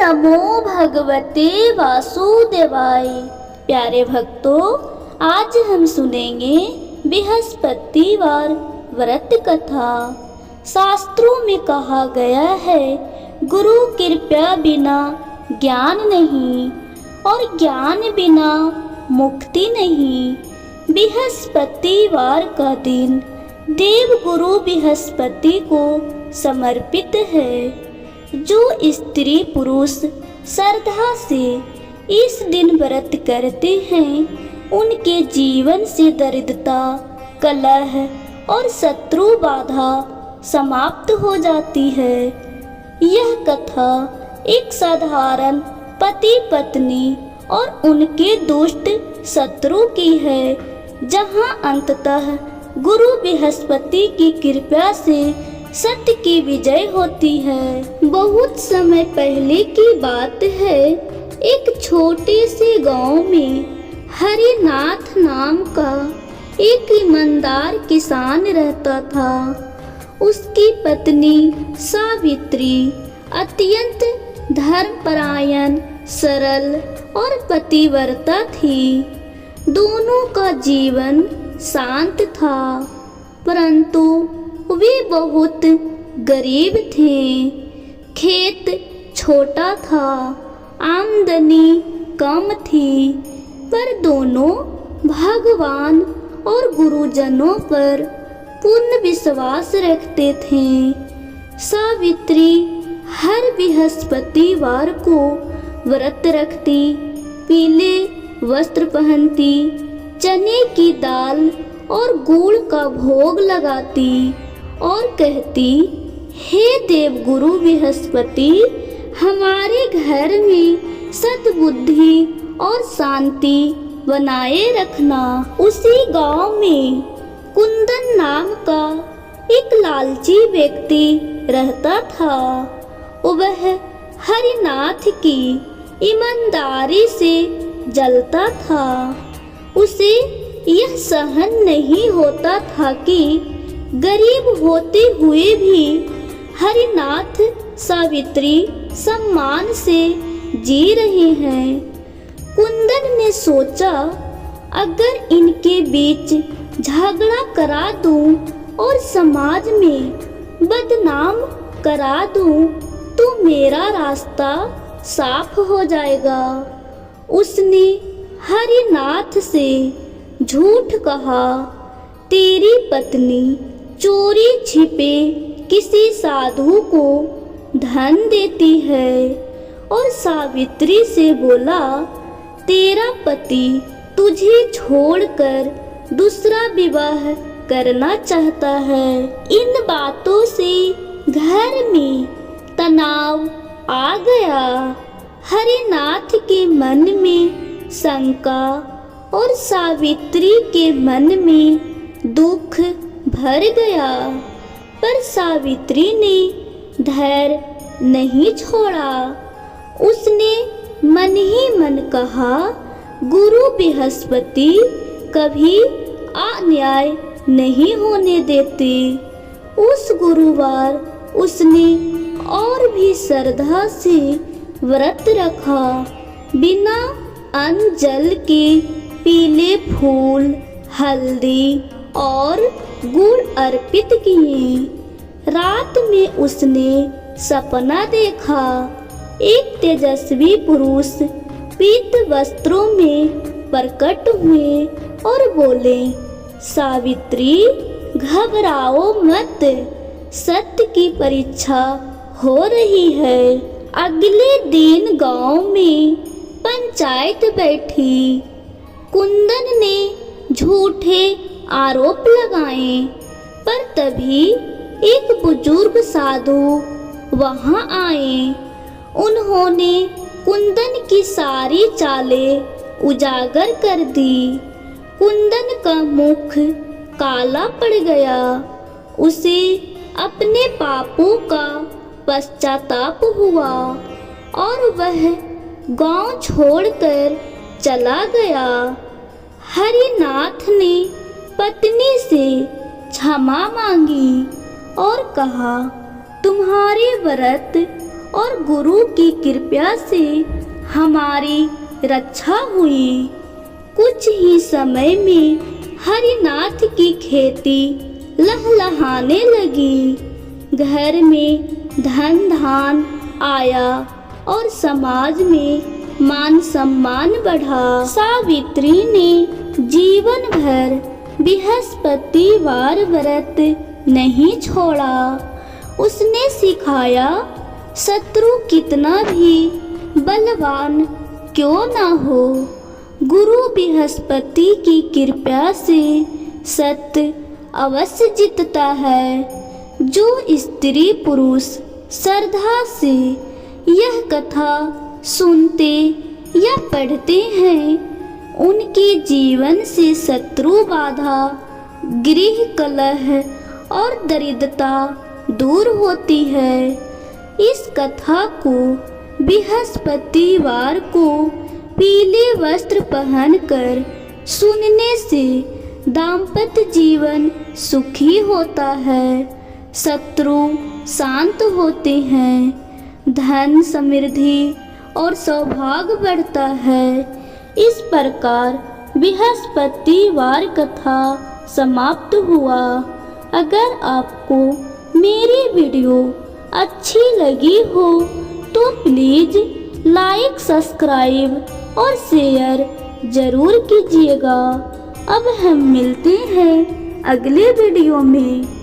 नमो भगवते वासुदेवाय। प्यारे भक्तों, आज हम सुनेंगे बृहस्पतिवार व्रत कथा। शास्त्रों में कहा गया है, गुरु कृपा बिना ज्ञान नहीं और ज्ञान बिना मुक्ति नहीं। बृहस्पतिवार का दिन देव गुरु बृहस्पति को समर्पित है। जो स्त्री पुरुष श्रद्धा से इस दिन व्रत करते हैं, उनके जीवन से दरिद्रता, कलह और शत्रु बाधा समाप्त हो जाती है। यह कथा एक साधारण पति पत्नी और उनके दुष्ट शत्रु की है, जहां अंततः गुरु बृहस्पति की कृपा से सत्य की विजय होती है। बहुत समय पहले की बात है, एक छोटे से गांव में हरिनाथ नाम का एक ईमानदार किसान रहता था। उसकी पत्नी सावित्री अत्यंत धर्मपरायण, सरल और पतिव्रता थी। दोनों का जीवन शांत था, परंतु वे बहुत गरीब थे। खेत छोटा था, आमदनी कम थी, पर दोनों भगवान और गुरुजनों पर पूर्ण विश्वास रखते थे। सावित्री हर बृहस्पतिवार को व्रत रखती, पीले वस्त्र पहनती, चने की दाल और गुड़ का भोग लगाती और कहती, हे देव गुरु बृहस्पति, हमारे घर में सद्बुद्धि और शांति बनाए रखना। उसी गांव में कुंदन नाम का एक लालची व्यक्ति रहता था। वह हरिनाथ की ईमानदारी से जलता था। उसे यह सहन नहीं होता था कि गरीब होते हुए भी हरिनाथ सावित्री सम्मान से जी रहे हैं। कुंदन ने सोचा, अगर इनके बीच झगड़ा करा दूं और समाज में बदनाम करा दूं, तो मेरा रास्ता साफ हो जाएगा। उसने हरिनाथ से झूठ कहा, तेरी पत्नी चोरी छिपे किसी साधु को धन देती है, और सावित्री से बोला, तेरा पति तुझे छोड़कर दूसरा विवाह करना चाहता है। इन बातों से घर में तनाव आ गया। हरिनाथ के मन में शंका और सावित्री के मन में दुख भर गया, पर सावित्री ने धैर्य नहीं छोड़ा। उसने मन ही मन कहा, गुरु बृहस्पति कभी अन्याय नहीं होने देते। उस गुरुवार उसने और भी श्रद्धा से व्रत रखा। बिना अन्न जल के पीले फूल, हल्दी और गुड़ अर्पित किए। रात में उसने सपना देखा, एक तेजस्वी पुरुष पीत वस्त्रों में प्रकट हुए और बोले, सावित्री घबराओ मत, सत्य की परीक्षा हो रही है। अगले दिन गांव में पंचायत बैठी। कुंदन ने झूठे आरोप लगाए, पर तभी एक बुजुर्ग साधु वहां आए। उन्होंने कुंदन की सारी चालें उजागर कर दी। कुंदन का मुख काला पड़ गया। उसे अपने पापों का पश्चाताप हुआ और वह गांव छोड़कर चला गया। हरिनाथ ने पत्नी से क्षमा मांगी और कहा, तुम्हारे व्रत और गुरु की कृपा से हमारी रक्षा हुई। कुछ ही समय में हरिनाथ की खेती लहलहाने लगी। घर में धन धान आया और समाज में मान सम्मान बढ़ा। सावित्री ने जीवन भर बृहस्पतिवार व्रत नहीं छोड़ा। उसने सिखाया, शत्रु कितना भी बलवान क्यों ना हो, गुरु बृहस्पति की कृपा से सत्य अवश्य जीतता है। जो स्त्री पुरुष श्रद्धा से यह कथा सुनते या पढ़ते हैं, उनके जीवन से शत्रु बाधा, गृह कलह और दरिद्रता दूर होती है। इस कथा को बृहस्पतिवार को पीले वस्त्र पहनकर सुनने से दाम्पत्य जीवन सुखी होता है, शत्रु शांत होते हैं, धन समृद्धि और सौभाग्य बढ़ता है। इस प्रकार बृहस्पतिवार कथा समाप्त हुआ। अगर आपको मेरी वीडियो अच्छी लगी हो तो प्लीज़ लाइक, सब्सक्राइब और शेयर ज़रूर कीजिएगा। अब हम मिलते हैं अगले वीडियो में।